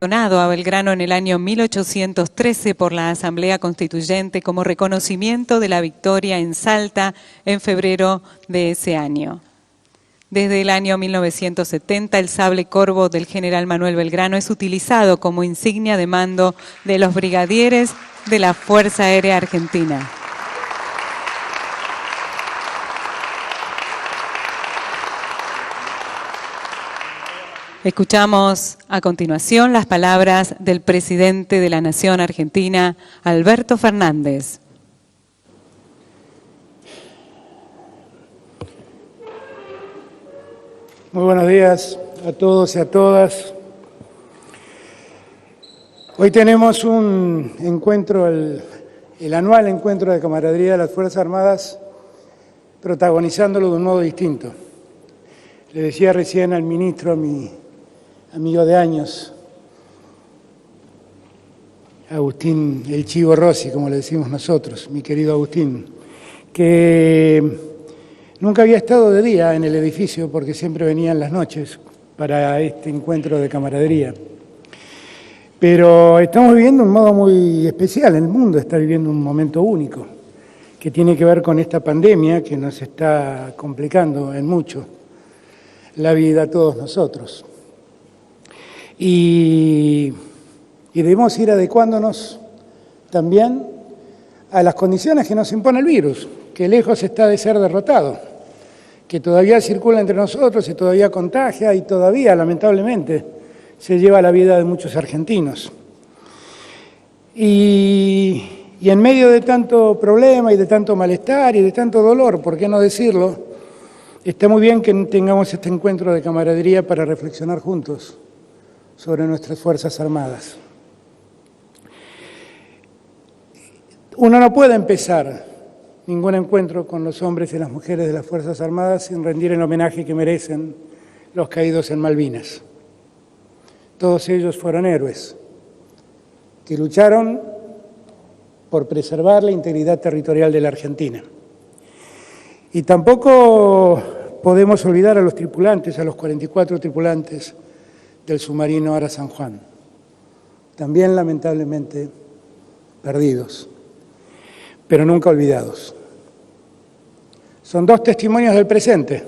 donado a Belgrano en el año 1813 por la Asamblea Constituyente como reconocimiento de la victoria en Salta en febrero de ese año. Desde el año 1970, el sable corvo del general Manuel Belgrano es utilizado como insignia de mando de los brigadieres de la Fuerza Aérea Argentina. Escuchamos a continuación las palabras del presidente de la Nación Argentina, Alberto Fernández. Muy buenos días a todos y a todas. Hoy tenemos un encuentro, el anual encuentro de camaradería de las Fuerzas Armadas, protagonizándolo de un modo distinto. Le decía recién al ministro, a mi amigo de años, Agustín El Chivo Rossi, como le decimos nosotros, mi querido Agustín, que nunca había estado de día en el edificio porque siempre venía en las noches para este encuentro de camaradería. Pero estamos viviendo un modo muy especial, el mundo está viviendo un momento único que tiene que ver con esta pandemia que nos está complicando en mucho la vida a todos nosotros. Y debemos ir adecuándonos también a las condiciones que nos impone el virus, que lejos está de ser derrotado, que todavía circula entre nosotros y todavía contagia y todavía, lamentablemente, se lleva la vida de muchos argentinos. Y en medio de tanto problema y de tanto malestar y de tanto dolor, ¿por qué no decirlo?, está muy bien que tengamos este encuentro de camaradería para reflexionar juntos sobre nuestras Fuerzas Armadas. Uno no puede empezar ningún encuentro con los hombres y las mujeres de las Fuerzas Armadas sin rendir el homenaje que merecen los caídos en Malvinas. Todos ellos fueron héroes que lucharon por preservar la integridad territorial de la Argentina. Y tampoco podemos olvidar a los tripulantes, a los 44 tripulantes del submarino Ara San Juan, también lamentablemente perdidos, pero nunca olvidados. Son dos testimonios del presente,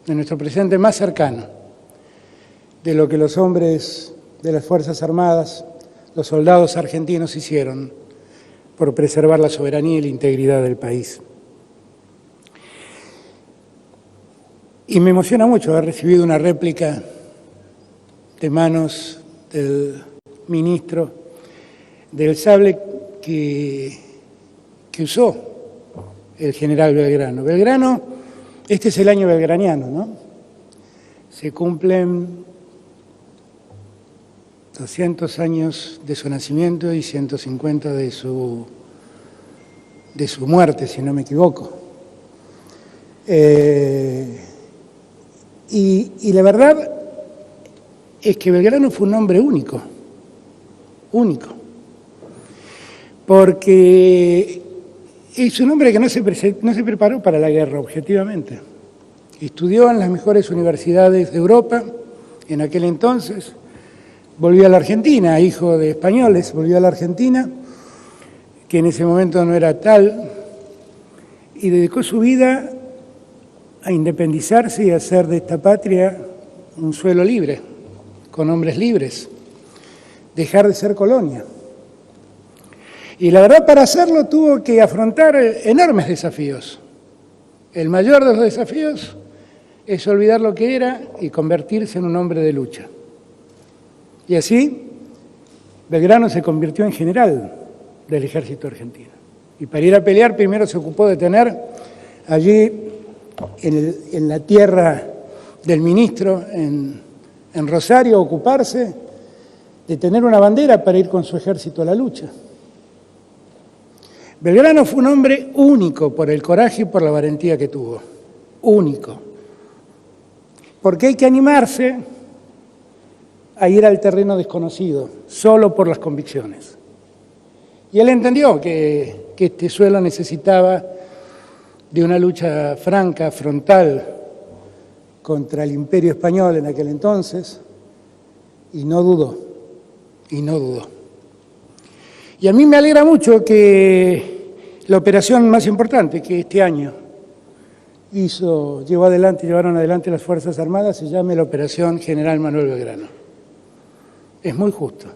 de nuestro presente más cercano, de lo que los hombres de las Fuerzas Armadas, los soldados argentinos hicieron por preservar la soberanía y la integridad del país. Y me emociona mucho haber recibido una réplica de manos del ministro del sable que usó el general Belgrano. Belgrano, este es el año belgraniano, ¿no? Se cumplen 200 años de su nacimiento y 150 de su muerte, si no me equivoco. Y la verdad es que Belgrano fue un hombre único, porque es un hombre que no se preparó para la guerra, objetivamente. Estudió en las mejores universidades de Europa en aquel entonces, volvió a la Argentina, hijo de españoles, volvió a la Argentina, que en ese momento no era tal, y dedicó su vida a independizarse y a hacer de esta patria un suelo libre, con hombres libres, dejar de ser colonia. Y la verdad, para hacerlo tuvo que afrontar enormes desafíos. El mayor de los desafíos es olvidar lo que era y convertirse en un hombre de lucha. Y así, Belgrano se convirtió en general del ejército argentino. Y para ir a pelear, primero se ocupó de tener allí, en la tierra del ministro, en Rosario, ocuparse de tener una bandera para ir con su ejército a la lucha. Belgrano fue un hombre único por el coraje y por la valentía que tuvo. Único. Porque hay que animarse a ir al terreno desconocido, solo por las convicciones. Y él entendió que este suelo necesitaba de una lucha franca, frontal, contra el Imperio Español en aquel entonces, y no dudó. y no dudó. Y a mí me alegra mucho que la operación más importante que este año llevaron adelante las Fuerzas Armadas se llame la Operación General Manuel Belgrano. Es muy justo.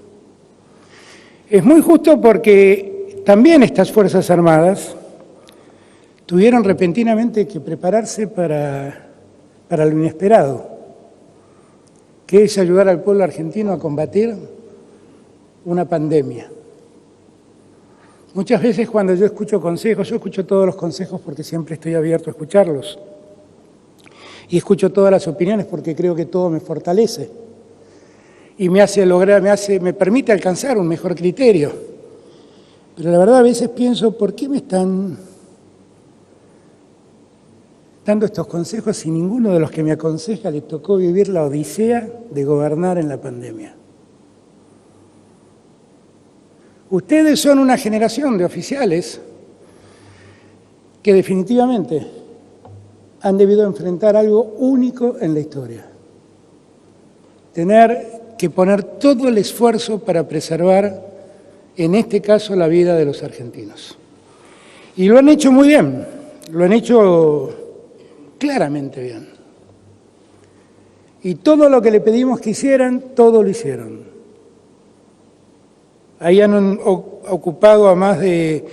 Es muy justo porque también estas Fuerzas Armadas tuvieron repentinamente que prepararse para lo inesperado, que es ayudar al pueblo argentino a combatir una pandemia. Muchas veces cuando yo escucho consejos, yo escucho todos los consejos porque siempre estoy abierto a escucharlos. Y escucho todas las opiniones porque creo que todo me fortalece y me permite alcanzar un mejor criterio. Pero la verdad a veces pienso, ¿por qué me están dando estos consejos si ninguno de los que me aconseja le tocó vivir la odisea de gobernar en la pandemia? Ustedes son una generación de oficiales que definitivamente han debido enfrentar algo único en la historia. Tener que poner todo el esfuerzo para preservar, en este caso, la vida de los argentinos. Y lo han hecho muy bien, lo han hecho claramente bien. Y todo lo que le pedimos que hicieran, todo lo hicieron. Ahí han ocupado a más de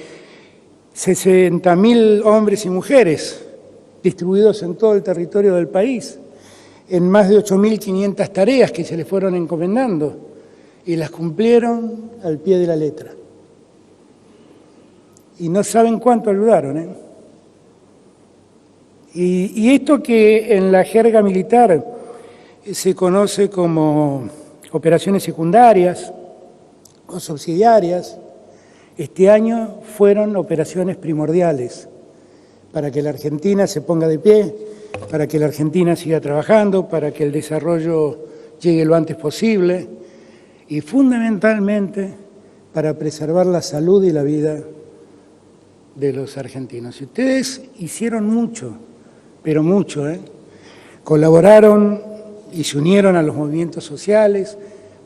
60.000 hombres y mujeres distribuidos en todo el territorio del país, en más de 8.500 tareas que se les fueron encomendando y las cumplieron al pie de la letra. Y no saben cuánto ayudaron, ¿eh? Y esto que en la jerga militar se conoce como operaciones secundarias o subsidiarias, este año fueron operaciones primordiales para que la Argentina se ponga de pie, para que la Argentina siga trabajando, para que el desarrollo llegue lo antes posible y fundamentalmente para preservar la salud y la vida de los argentinos. Y ustedes hicieron mucho, pero mucho, colaboraron y se unieron a los movimientos sociales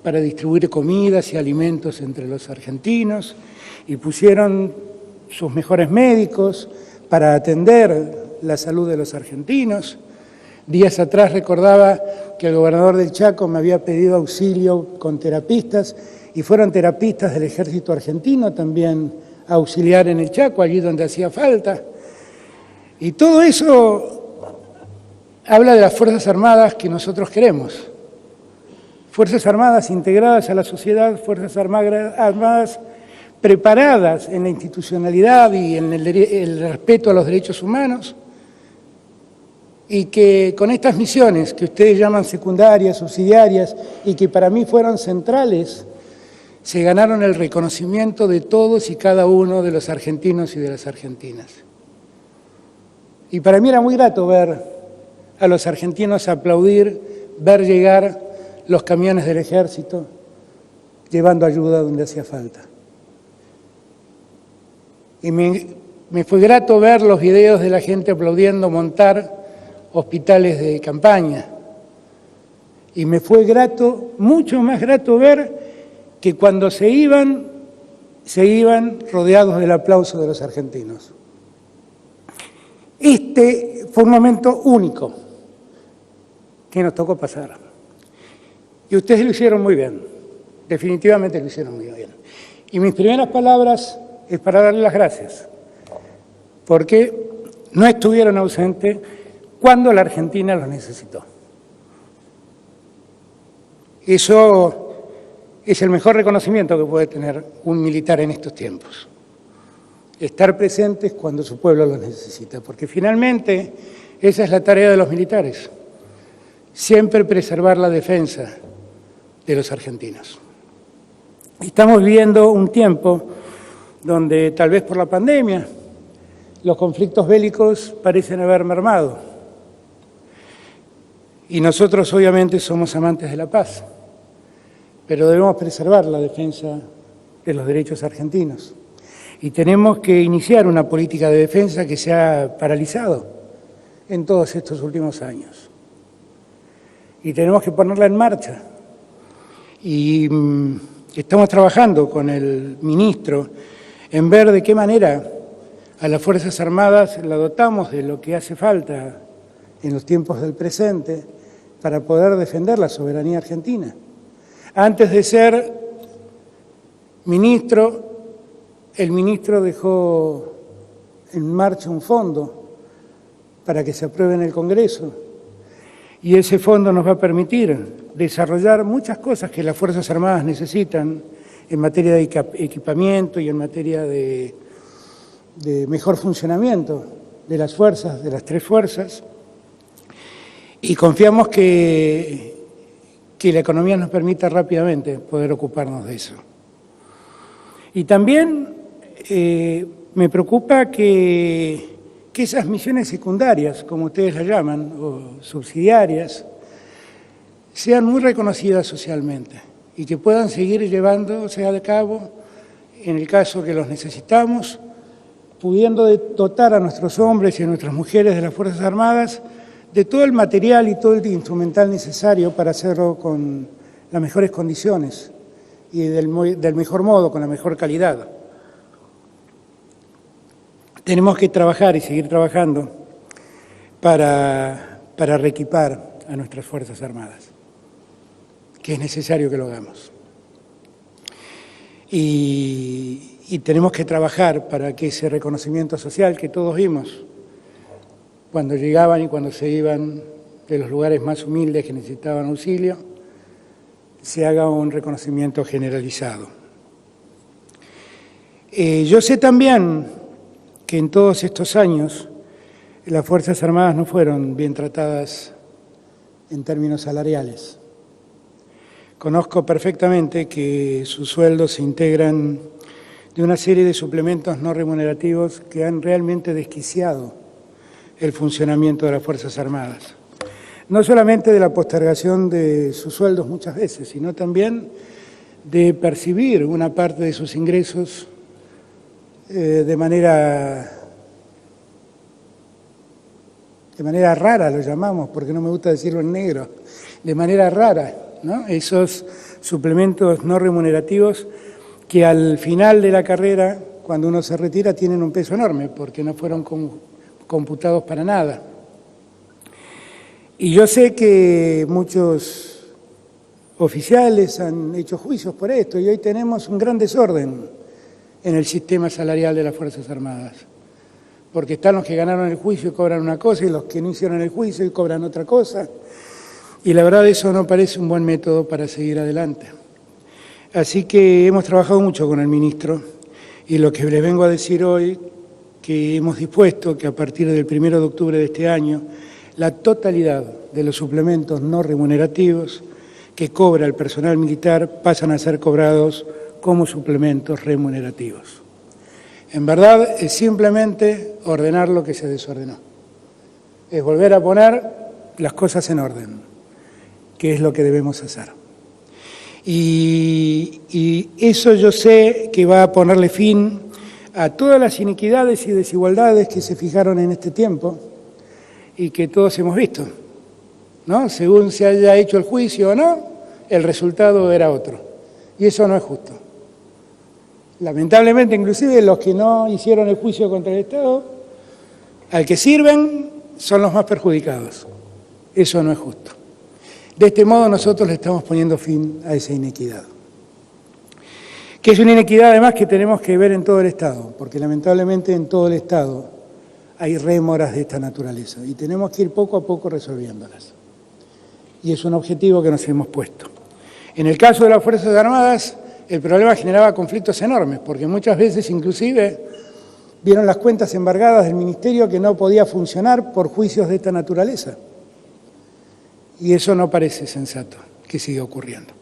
para distribuir comidas y alimentos entre los argentinos y pusieron sus mejores médicos para atender la salud de los argentinos. Días atrás recordaba que el gobernador del Chaco me había pedido auxilio con terapistas y fueron terapistas del ejército argentino también a auxiliar en el Chaco, allí donde hacía falta. Y todo eso habla de las Fuerzas Armadas que nosotros queremos. Fuerzas Armadas integradas a la sociedad, Fuerzas Armadas preparadas en la institucionalidad y en el respeto a los derechos humanos, y que con estas misiones que ustedes llaman secundarias, subsidiarias, y que para mí fueron centrales, se ganaron el reconocimiento de todos y cada uno de los argentinos y de las argentinas. Y para mí era muy grato ver a los argentinos aplaudir, ver llegar los camiones del ejército llevando ayuda donde hacía falta. Y me fue grato ver los videos de la gente aplaudiendo montar hospitales de campaña. Y me fue grato, mucho más grato ver que cuando se iban rodeados del aplauso de los argentinos. Este fue un momento único que nos tocó pasar. Y ustedes lo hicieron muy bien, definitivamente lo hicieron muy bien. Y mis primeras palabras es para darles las gracias, porque no estuvieron ausentes cuando la Argentina los necesitó. Eso es el mejor reconocimiento que puede tener un militar en estos tiempos. Estar presentes cuando su pueblo los necesita, porque finalmente esa es la tarea de los militares, siempre preservar la defensa de los argentinos. Estamos viviendo un tiempo donde tal vez por la pandemia los conflictos bélicos parecen haber mermado y nosotros obviamente somos amantes de la paz, pero debemos preservar la defensa de los derechos argentinos y tenemos que iniciar una política de defensa que se ha paralizado en todos estos últimos años y tenemos que ponerla en marcha. Y Estamos trabajando con el ministro en ver de qué manera a las Fuerzas Armadas la dotamos de lo que hace falta en los tiempos del presente para poder defender la soberanía argentina. Antes de ser ministro, el ministro dejó en marcha un fondo para que se apruebe en el Congreso, y ese fondo nos va a permitir desarrollar muchas cosas que las Fuerzas Armadas necesitan en materia de equipamiento y en materia de mejor funcionamiento de las fuerzas, de las tres fuerzas, y confiamos que la economía nos permita rápidamente poder ocuparnos de eso. Y también me preocupa que esas misiones secundarias, como ustedes las llaman, o subsidiarias, sean muy reconocidas socialmente y que puedan seguir llevándose a cabo en el caso que los necesitamos, pudiendo dotar a nuestros hombres y a nuestras mujeres de las Fuerzas Armadas de todo el material y todo el instrumental necesario para hacerlo con las mejores condiciones y del mejor modo, con la mejor calidad. Tenemos que trabajar y seguir trabajando para reequipar a nuestras Fuerzas Armadas, que es necesario que lo hagamos. Y tenemos que trabajar para que ese reconocimiento social que todos vimos cuando llegaban y cuando se iban de los lugares más humildes que necesitaban auxilio, se haga un reconocimiento generalizado. Yo sé también que en todos estos años las Fuerzas Armadas no fueron bien tratadas en términos salariales. Conozco perfectamente que sus sueldos se integran de una serie de suplementos no remunerativos que han realmente desquiciado el funcionamiento de las Fuerzas Armadas. No solamente de la postergación de sus sueldos muchas veces, sino también de percibir una parte de sus ingresos de manera rara, lo llamamos, porque no me gusta decirlo en negro, de manera rara, ¿no? Esos suplementos no remunerativos que al final de la carrera, cuando uno se retira, tienen un peso enorme, porque no fueron computados para nada. Y yo sé que muchos oficiales han hecho juicios por esto, y hoy tenemos un gran desorden en el sistema salarial de las Fuerzas Armadas, porque están los que ganaron el juicio y cobran una cosa, y los que no hicieron el juicio y cobran otra cosa, y la verdad eso no parece un buen método para seguir adelante. Así que hemos trabajado mucho con el ministro, y lo que les vengo a decir hoy, que hemos dispuesto que a partir del 1 de octubre de este año, la totalidad de los suplementos no remunerativos que cobra el personal militar pasan a ser cobrados como suplementos remunerativos. En verdad es simplemente ordenar lo que se desordenó. Es volver a poner las cosas en orden, que es lo que debemos hacer. Y eso yo sé que va a ponerle fin a todas las iniquidades y desigualdades que se fijaron en este tiempo y que todos hemos visto, ¿no? Según se haya hecho el juicio o no, el resultado era otro. Y eso no es justo. Lamentablemente, inclusive, los que no hicieron el juicio contra el Estado, al que sirven, son los más perjudicados. Eso no es justo. De este modo, nosotros le estamos poniendo fin a esa inequidad. Que es una inequidad, además, que tenemos que ver en todo el Estado, porque lamentablemente en todo el Estado hay rémoras de esta naturaleza y tenemos que ir poco a poco resolviéndolas. Y es un objetivo que nos hemos puesto. En el caso de las Fuerzas Armadas, el problema generaba conflictos enormes, porque muchas veces inclusive vieron las cuentas embargadas del Ministerio que no podía funcionar por juicios de esta naturaleza. Y eso no parece sensato que siga ocurriendo.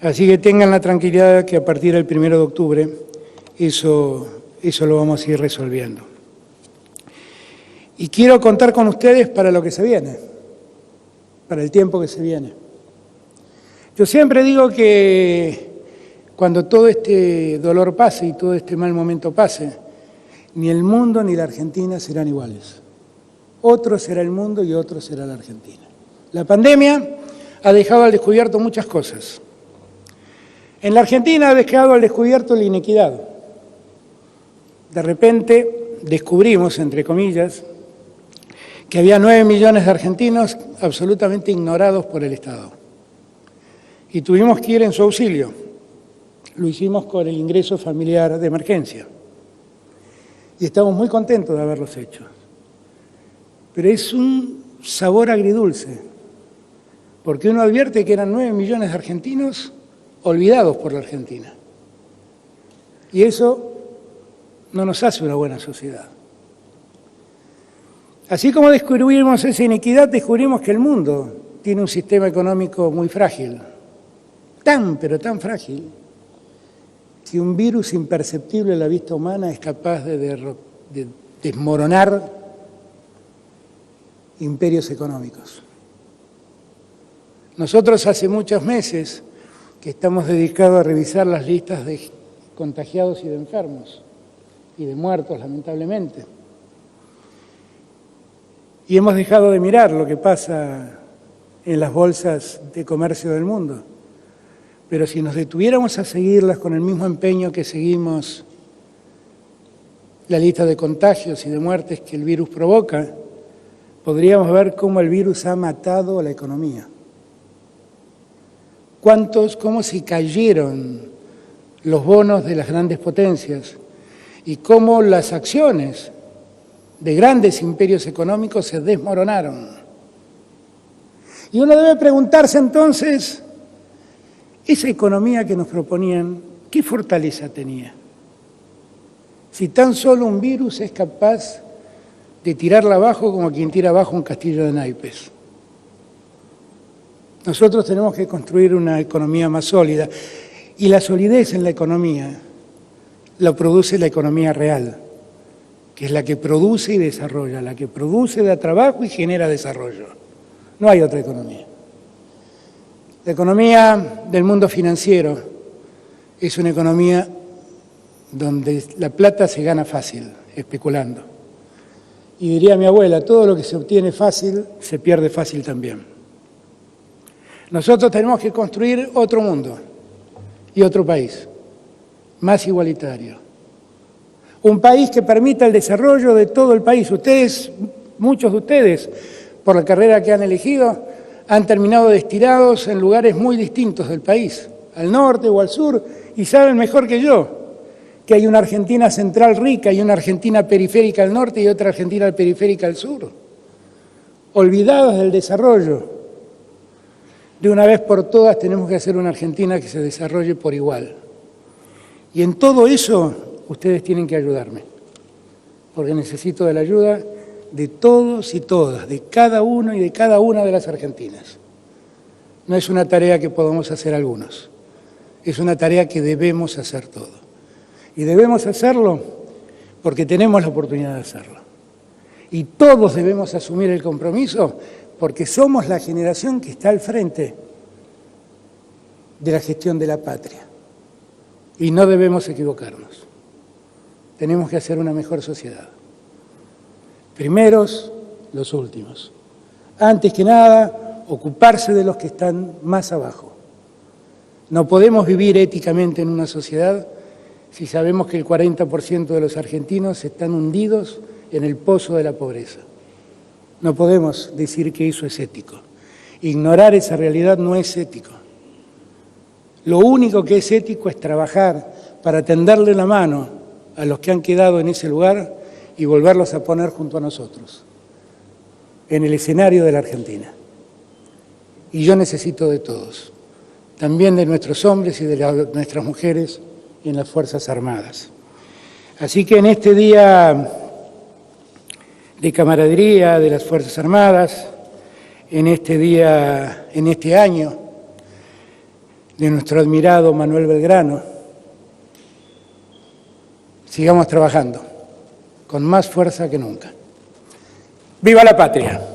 Así que tengan la tranquilidad que a partir del 1 de octubre eso lo vamos a ir resolviendo. Y quiero contar con ustedes para lo que se viene, para el tiempo que se viene. Yo siempre digo que cuando todo este dolor pase y todo este mal momento pase, ni el mundo ni la Argentina serán iguales. Otro será el mundo y otro será la Argentina. La pandemia ha dejado al descubierto muchas cosas. En la Argentina ha dejado al descubierto la inequidad. De repente descubrimos, entre comillas, que había 9 millones de argentinos absolutamente ignorados por el Estado. Y tuvimos que ir en su auxilio. Lo hicimos con el ingreso familiar de emergencia. Y estamos muy contentos de haberlos hecho. Pero es un sabor agridulce, porque uno advierte que eran 9 millones de argentinos olvidados por la Argentina. Y eso no nos hace una buena sociedad. Así como descubrimos esa inequidad, descubrimos que el mundo tiene un sistema económico muy frágil, pero tan frágil, que un virus imperceptible a la vista humana es capaz de desmoronar imperios económicos. Nosotros hace muchos meses que estamos dedicados a revisar las listas de contagiados y de enfermos y de muertos, lamentablemente. Y hemos dejado de mirar lo que pasa en las bolsas de comercio del mundo. Pero si nos detuviéramos a seguirlas con el mismo empeño que seguimos la lista de contagios y de muertes que el virus provoca, podríamos ver cómo el virus ha matado a la economía. Cómo se cayeron los bonos de las grandes potencias y cómo las acciones de grandes imperios económicos se desmoronaron. Y uno debe preguntarse entonces, esa economía que nos proponían, ¿qué fortaleza tenía? Si tan solo un virus es capaz de tirarla abajo como quien tira abajo un castillo de naipes. Nosotros tenemos que construir una economía más sólida, y la solidez en la economía la produce la economía real, que es la que produce y desarrolla, la que produce, da trabajo y genera desarrollo. No hay otra economía. La economía del mundo financiero es una economía donde la plata se gana fácil, especulando. Y diría mi abuela, todo lo que se obtiene fácil, se pierde fácil también. Nosotros tenemos que construir otro mundo y otro país, más igualitario. Un país que permita el desarrollo de todo el país. Muchos de ustedes, por la carrera que han elegido, han terminado destinados en lugares muy distintos del país, al norte o al sur, y saben mejor que yo que hay una Argentina central rica y una Argentina periférica al norte y otra Argentina periférica al sur, olvidados del desarrollo. De una vez por todas tenemos que hacer una Argentina que se desarrolle por igual. Y en todo eso ustedes tienen que ayudarme, porque necesito de la ayuda de todos y todas, de cada uno y de cada una de las argentinas. No es una tarea que podamos hacer algunos, es una tarea que debemos hacer todos. Y debemos hacerlo porque tenemos la oportunidad de hacerlo. Y todos debemos asumir el compromiso porque somos la generación que está al frente de la gestión de la patria. Y no debemos equivocarnos. Tenemos que hacer una mejor sociedad. Primeros, los últimos. Antes que nada, ocuparse de los que están más abajo. No podemos vivir éticamente en una sociedad si sabemos que el 40% de los argentinos están hundidos en el pozo de la pobreza. No podemos decir que eso es ético. Ignorar esa realidad no es ético. Lo único que es ético es trabajar para tenderle la mano a los que han quedado en ese lugar y volverlos a poner junto a nosotros, en el escenario de la Argentina. Y yo necesito de todos, también de nuestros hombres y de nuestras mujeres en las Fuerzas Armadas. Así que en este día de camaradería de las Fuerzas Armadas, en este año de nuestro admirado Manuel Belgrano, sigamos trabajando con más fuerza que nunca. ¡Viva la patria!